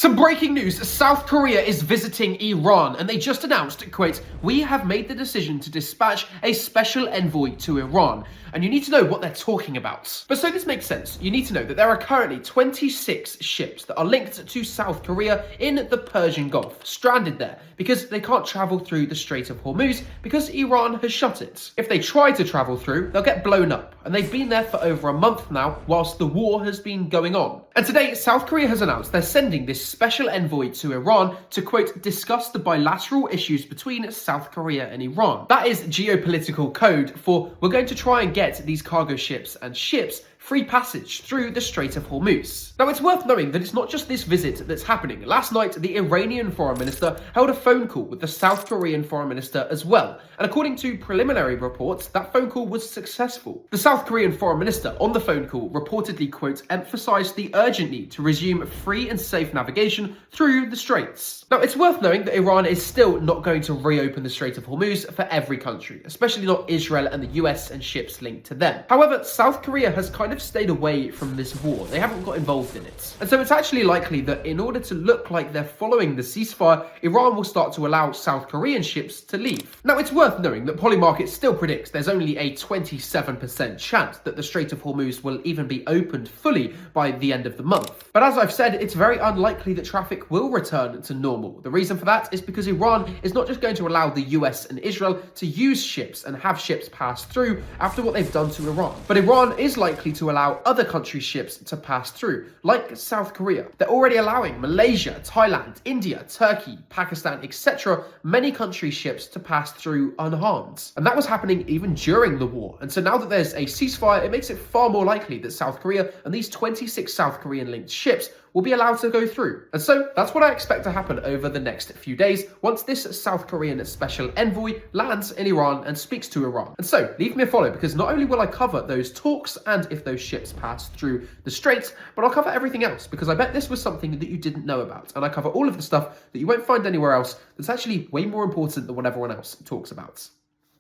Some breaking news. South Korea is visiting Iran, and they just announced, quote, "We have made the decision to dispatch a special envoy to Iran." And you need to know what they're talking about. But so this makes sense, you need to know that there are currently 26 ships that are linked to South Korea in the Persian Gulf, stranded there because they can't travel through the Strait of Hormuz because Iran has shut it. If they try to travel through, they'll get blown up, and they've been there for over a month now whilst the war has been going on. And today, South Korea has announced they're sending this special envoy to Iran to, quote, discuss the bilateral issues between South Korea and Iran. That is geopolitical code for we're going to try and get these cargo ships and ships free passage through the Strait of Hormuz. Now, it's worth knowing that it's not just this visit that's happening. Last night, the Iranian foreign minister held a phone call with the South Korean foreign minister as well. And according to preliminary reports, that phone call was successful. The South Korean foreign minister on the phone call reportedly, quote, emphasized the urgent need to resume free and safe navigation through the straits. Now, it's worth knowing that Iran is still not going to reopen the Strait of Hormuz for every country, especially not Israel and the US and ships linked to them. However, South Korea has kind of stayed away from this war. They haven't got involved in it. And so it's actually likely that in order to look like they're following the ceasefire, Iran will start to allow South Korean ships to leave. Now, it's worth knowing that Polymarket still predicts there's only a 27% chance that the Strait of Hormuz will even be opened fully by the end of the month. But as I've said, it's very unlikely that traffic will return to normal. The reason for that is because Iran is not just going to allow the US and Israel to use ships and have ships pass through after what they've done to Iran, but Iran is likely to allow other countries' ships to pass through, like South Korea. They're already allowing Malaysia, Thailand, India, Turkey, Pakistan, etc., many countries' ships to pass through unharmed. And that was happening even during the war. And so now that there's a ceasefire, it makes it far more likely that South Korea and these 26 South Korean-linked ships will be allowed to go through. And so that's what I expect to happen over the next few days once this South Korean special envoy lands in Iran and speaks to Iran. And so leave me a follow, because not only will I cover those talks and if those ships pass through the straits, but I'll cover everything else, because I bet this was something that you didn't know about. And I cover all of the stuff that you won't find anywhere else that's actually way more important than what everyone else talks about.